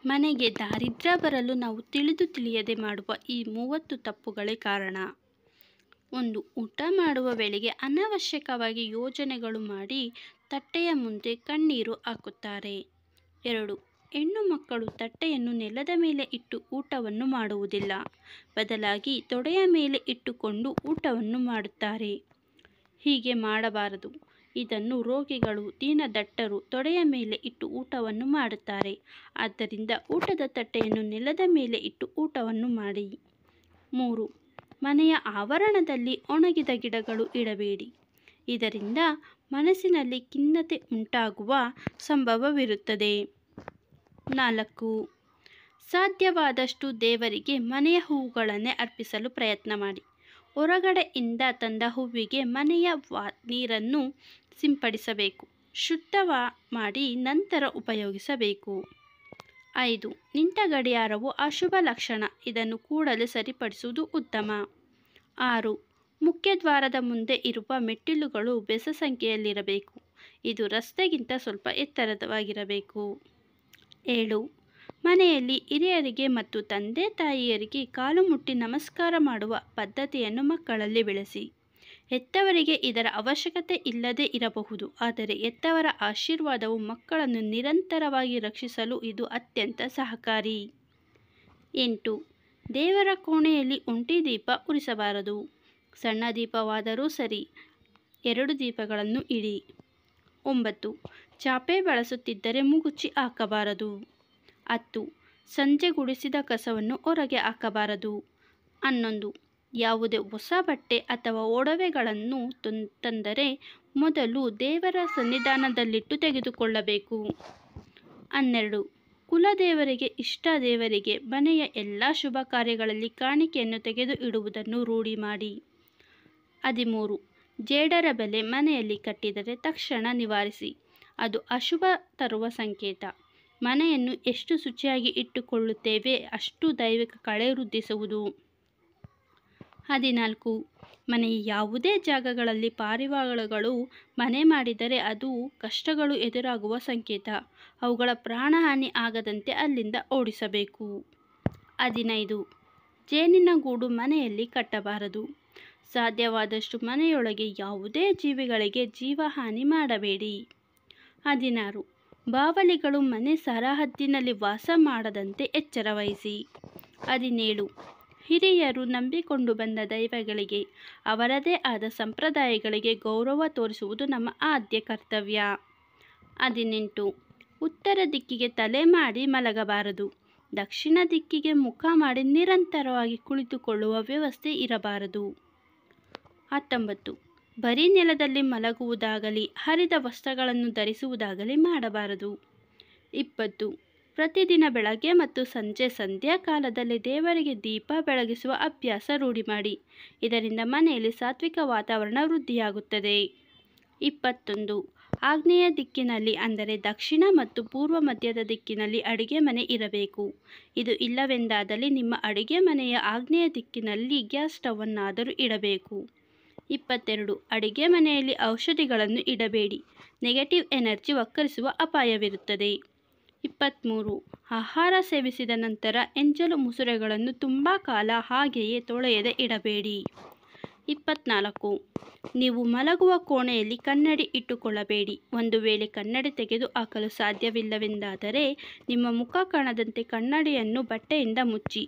ಮನೆಗೆ ದಾರಿದ್ರ್ಯ ಬರಲು ನಾವು ತಿಳಿದು ತಿಳಿಯದೆ ಮಾಡುವ ಈ 30 ತಪ್ಪುಗಳೇ ಕಾರಣ. 1. ಊಟ ಮಾಡುವ ವೇಳೆಗೆ ಅನಾವಶ್ಯಕವಾಗಿ ಯೋಜನೆಗಳು ಮಾಡಿ ತಟ್ಟೆಯ ಮುಂದೆ ಕಣ್ಣೀರು ಹಾಕುತ್ತಾರೆ. 2. ಹೆಣ್ಣು ಮಕ್ಕಳು ತಟ್ಟೆಯನ್ನು ನೆಲದ ಮೇಲೆ ಇಟ್ಟು ಊಟವನ್ನು ಮಾಡುವುದಿಲ್ಲ. ಬದಲಾಗಿ ತೊಡೆಯ ಮೇಲೆ ಇಟ್ಟುಕೊಂಡು ಊಟವನ್ನು ಮಾಡುತ್ತಾರೆ. ಹೀಗೆ ಮಾಡಬಾರದು. ಇದನ್ನು ರೋಗಿಗಳು, ದೀನದಟ್ಟರು ತೊಡೆಯ ಮೇಲೆ ಇಟ್ಟು ಊಟವನ್ನು ಮಾಡುತ್ತಾರೆ. ಆದ್ದರಿಂದ ಊಟದ ತಟ್ಟೆಯನ್ನು ನೆಲದ ಮೇಲೆ ಇಟ್ಟು ಊಟವನ್ನು ಮಾಡಿ. 3. ಮನೆಯ ಆವರಣದಲ್ಲಿ ಒಣಗಿದ ಗಿಡಗಳು ಇಡಬೇಡಿ. ಇದರಿಂದ ಮನಸ್ಸಿನಲ್ಲಿ ಖಿನ್ನತೆ ಉಂಟಾಗುವ ಸಂಭವವಿರುತ್ತದೆ. 4. ಸಾಧ್ಯವಾದಷ್ಟು ದೇವರಿಗೆ ಮನೆಯ ಹೂವುಗಳನ್ನೇ ಅರ್ಪಿಸಲು ಪ್ರಯತ್ನ ಮಾಡಿ. ಹೊರಗಡೆಯಿಂದ ತಂದ ಹೂವಿಗೆ ಮನೆಯ ನೀರನ್ನು ಸಿಂಪಡಿಸಬೇಕು. ಶುದ್ಧ ಮಾಡಿ ನಂತರ ಉಪಯೋಗಿಸಬೇಕು. 5. ನಿಂತ ಗಡಿಯಾರವು ಅಶುಭ ಲಕ್ಷಣ. ಇದನ್ನು ಕೂಡಲೇ ಸರಿಪಡಿಸುವುದು ಉತ್ತಮ. 6. ಮುಖ್ಯ ದ್ವಾರದ ಮುಂದೆ ಇರುವ ಮೆಟ್ಟಿಲುಗಳು ಬೆಸ ಸಂಖ್ಯೆಯಲ್ಲಿರಬೇಕು. ಇದು ರಸ್ತೆಗಿಂತ ಸ್ವಲ್ಪ ಎತ್ತರವಾಗಿರಬೇಕು. 7. ಮನೆಯಲ್ಲಿ ಹಿರಿಯರಿಗೆ ಮತ್ತು ತಂದೆ ತಾಯಿಯರಿಗೆ ಕಾಲು ಮುಟ್ಟಿ ನಮಸ್ಕಾರ ಮಾಡುವ ಪದ್ಧತಿಯನ್ನು ಮಕ್ಕಳಲ್ಲಿ ಬೆಳೆಸಿ. ಹೆತ್ತವರಿಗೆ ಇದರ ಅವಶ್ಯಕತೆ ಇಲ್ಲದೇ ಇರಬಹುದು, ಆದರೆ ಹೆತ್ತವರ ಆಶೀರ್ವಾದವು ಮಕ್ಕಳನ್ನು ನಿರಂತರವಾಗಿ ರಕ್ಷಿಸಲು ಇದು ಅತ್ಯಂತ ಸಹಕಾರಿ. 8. ದೇವರ ಕೋಣೆಯಲ್ಲಿ ಒಂಟಿ ದೀಪ ಉರಿಸಬಾರದು. ಸಣ್ಣ ದೀಪವಾದರೂ ಸರಿ, 2 ದೀಪಗಳನ್ನು ಇಡಿ. 9. ಚಾಪೆ ಬಳಸುತ್ತಿದ್ದರೆ ಮುಗುಚಿ ಹಾಕಬಾರದು. 10. ಸಂಜೆ ಗುಡಿಸಿದ ಕಸವನ್ನು ಹೊರಗೆ ಹಾಕಬಾರದು. 11. ಯಾವುದೇ ಹೊಸ ಬಟ್ಟೆ ಅಥವಾ ಒಡವೆಗಳನ್ನು ತಂದರೆ ಮೊದಲು ದೇವರ ಸನ್ನಿಧಾನದಲ್ಲಿಟ್ಟು ತೆಗೆದುಕೊಳ್ಳಬೇಕು. 12. ಕುಲದೇವರಿಗೆ, ಇಷ್ಟ ದೇವರಿಗೆ ಮನೆಯ ಎಲ್ಲ ಶುಭ ಕಾರ್ಯಗಳಲ್ಲಿ ಕಾಣಿಕೆಯನ್ನು ತೆಗೆದು ಇಡುವುದನ್ನು ರೂಢಿ ಮಾಡಿ. 13. ಜೇಡರ ಬೆಲೆ ಮನೆಯಲ್ಲಿ ಕಟ್ಟಿದರೆ ತಕ್ಷಣ ನಿವಾರಿಸಿ. ಅದು ಅಶುಭ ತರುವ ಸಂಕೇತ. ಮನೆಯನ್ನು ಎಷ್ಟು ಶುಚಿಯಾಗಿ ಇಟ್ಟುಕೊಳ್ಳುತ್ತೇವೆ ಅಷ್ಟು ದೈವಿಕ ಕಳೆ ವೃದ್ಧಿಸುವುದು. 14. ಮನೆಯ ಯಾವುದೇ ಜಾಗಗಳಲ್ಲಿ ಪಾರಿವಾಳಗಳು ಮನೆ ಮಾಡಿದರೆ ಅದು ಕಷ್ಟಗಳು ಎದುರಾಗುವ ಸಂಕೇತ. ಅವುಗಳ ಪ್ರಾಣಹಾನಿ ಆಗದಂತೆ ಅಲ್ಲಿಂದ ಓಡಿಸಬೇಕು. 15. ಜೇನಿನ ಗೂಡು ಮನೆಯಲ್ಲಿ ಕಟ್ಟಬಾರದು. ಸಾಧ್ಯವಾದಷ್ಟು ಮನೆಯೊಳಗೆ ಯಾವುದೇ ಜೀವಿಗಳಿಗೆ ಜೀವಹಾನಿ ಮಾಡಬೇಡಿ. 16. ಬಾವಲಿಗಳು ಮನೆ ಸರಹದ್ದಿನಲ್ಲಿ ವಾಸ ಮಾಡದಂತೆ ಎಚ್ಚರ ವಹಿಸಿ. 17. ಹಿರಿಯರು ನಂಬಿಕೊಂಡು ಬಂದ ದೈವಗಳಿಗೆ, ಅವರದೇ ಆದ ಸಂಪ್ರದಾಯಗಳಿಗೆ ಗೌರವ ತೋರಿಸುವುದು ನಮ್ಮ ಆದ್ಯ ಕರ್ತವ್ಯ. 18. ಉತ್ತರ ದಿಕ್ಕಿಗೆ ತಲೆ ಮಾಡಿ ಮಲಗಬಾರದು. ದಕ್ಷಿಣ ದಿಕ್ಕಿಗೆ ಮುಖ ಮಾಡಿ ನಿರಂತರವಾಗಿ ಕುಳಿತುಕೊಳ್ಳುವ ವ್ಯವಸ್ಥೆ ಇರಬಾರದು. 19. ಬರೀ ನೆಲದಲ್ಲಿ ಮಲಗುವುದಾಗಲಿ ಹರಿದ ವಸ್ತ್ರಗಳನ್ನು ಧರಿಸುವುದಾಗಲಿ ಮಾಡಬಾರದು. 20. ಪ್ರತಿದಿನ ಬೆಳಗ್ಗೆ ಮತ್ತು ಸಂಜೆ ಸಂಧ್ಯಾಕಾಲದಲ್ಲಿ ದೇವರಿಗೆ ದೀಪ ಬೆಳಗಿಸುವ ಅಭ್ಯಾಸ ರೂಢಿ ಮಾಡಿ. ಇದರಿಂದ ಮನೆಯಲ್ಲಿ ಸಾತ್ವಿಕ ವಾತಾವರಣ ವೃದ್ಧಿಯಾಗುತ್ತದೆ. 21. ಆಗ್ನೇಯ ದಿಕ್ಕಿನಲ್ಲಿ, ಅಂದರೆ ದಕ್ಷಿಣ ಮತ್ತು ಪೂರ್ವ ಮಧ್ಯದ ದಿಕ್ಕಿನಲ್ಲಿ ಅಡುಗೆ ಮನೆ ಇರಬೇಕು. ಇದು ಇಲ್ಲವೆಂದಾದಲ್ಲಿ ನಿಮ್ಮ ಅಡುಗೆ ಮನೆಯ ಆಗ್ನೇಯ ದಿಕ್ಕಿನಲ್ಲಿ ಗ್ಯಾಸ್ ಸ್ಟವನ್ನಾದರೂ ಇಡಬೇಕು. 22. ಅಡುಗೆ ಮನೆಯಲ್ಲಿ ಔಷಧಿಗಳನ್ನು ಇಡಬೇಡಿ. Negative energy ವಕ್ಕರಿಸುವ ಅಪಾಯವಿರುತ್ತದೆ. 23. ಆಹಾರ ಸೇವಿಸಿದ ನಂತರ ಎಂಜಲು ಮುಸುರೆಗಳನ್ನು ತುಂಬ ಕಾಲ ಹಾಗೆಯೇ ತೊಳೆಯದೆ ಇಡಬೇಡಿ. 24. ನೀವು ಮಲಗುವ ಕೋಣೆಯಲ್ಲಿ ಕನ್ನಡಿ ಇಟ್ಟುಕೊಳ್ಳಬೇಡಿ. ಒಂದು ವೇಳೆ ಕನ್ನಡಿ ತೆಗೆದು ಹಾಕಲು ಸಾಧ್ಯವಿಲ್ಲವೆಂದಾದರೆ ನಿಮ್ಮ ಮುಖ ಕಾಣದಂತೆ ಕನ್ನಡಿಯನ್ನು ಬಟ್ಟೆಯಿಂದ ಮುಚ್ಚಿ.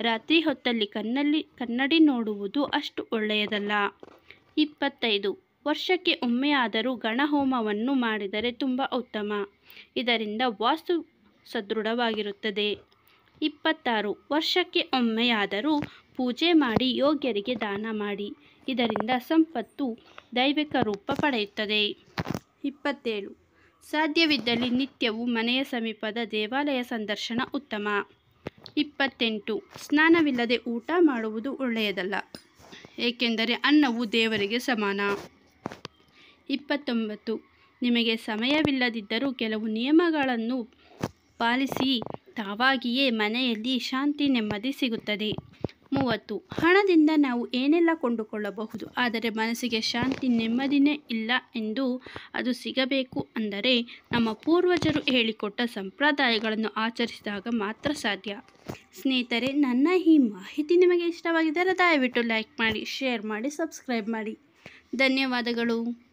ರಾತ್ರಿ ಹೊತ್ತಲ್ಲಿ ಕನ್ನಡಿ ನೋಡುವುದು ಅಷ್ಟು ಒಳ್ಳೆಯದಲ್ಲ. 25. ವರ್ಷಕ್ಕೆ ಒಮ್ಮೆಯಾದರೂ ಗಣಹೋಮವನ್ನು ಮಾಡಿದರೆ ತುಂಬ ಉತ್ತಮ. ಇದರಿಂದ ವಾಸ್ತು ಸದೃಢವಾಗಿರುತ್ತದೆ. 26. ವರ್ಷಕ್ಕೆ ಒಮ್ಮೆಯಾದರೂ ಪೂಜೆ ಮಾಡಿ ಯೋಗ್ಯರಿಗೆ ದಾನ ಮಾಡಿ. ಇದರಿಂದ ಸಂಪತ್ತು ದೈವಿಕ ರೂಪ ಪಡೆಯುತ್ತದೆ. 27. ಸಾಧ್ಯವಿದ್ದಲ್ಲಿ ನಿತ್ಯವೂ ಮನೆಯ ಸಮೀಪದ ದೇವಾಲಯ ಸಂದರ್ಶನ ಉತ್ತಮ. 28. ಸ್ನಾನವಿಲ್ಲದೆ ಊಟ ಮಾಡುವುದು ಒಳ್ಳೆಯದಲ್ಲ, ಏಕೆಂದರೆ ಅನ್ನವು ದೇವರಿಗೆ ಸಮಾನ. 29. ನಿಮಗೆ ಸಮಯವಿಲ್ಲದಿದ್ದರೂ ಕೆಲವು ನಿಯಮಗಳನ್ನು ಪಾಲಿಸಿ. ತಾವಾಗಿಯೇ ಮನೆಯಲ್ಲಿ ಶಾಂತಿ ನೆಮ್ಮದಿ ಸಿಗುತ್ತದೆ. 30. ಹಣದಿಂದ ನಾವು ಏನೆಲ್ಲ ಕೊಂಡುಕೊಳ್ಳಬಹುದು, ಆದರೆ ಮನಸ್ಸಿಗೆ ಶಾಂತಿ ನೆಮ್ಮದಿನೇ ಇಲ್ಲ ಎಂದು ಅದು ಸಿಗಬೇಕು ಅಂದರೆ ನಮ್ಮ ಪೂರ್ವಜರು ಹೇಳಿಕೊಟ್ಟ ಸಂಪ್ರದಾಯಗಳನ್ನು ಆಚರಿಸಿದಾಗ ಮಾತ್ರ ಸಾಧ್ಯ. ಸ್ನೇಹಿತರೆ, ನನ್ನ ಈ ಮಾಹಿತಿ ನಿಮಗೆ ಇಷ್ಟವಾಗಿದ್ದರೆ ದಯವಿಟ್ಟು ಲೈಕ್ ಮಾಡಿ, ಶೇರ್ ಮಾಡಿ, ಸಬ್ಸ್ಕ್ರೈಬ್ ಮಾಡಿ. ಧನ್ಯವಾದಗಳು.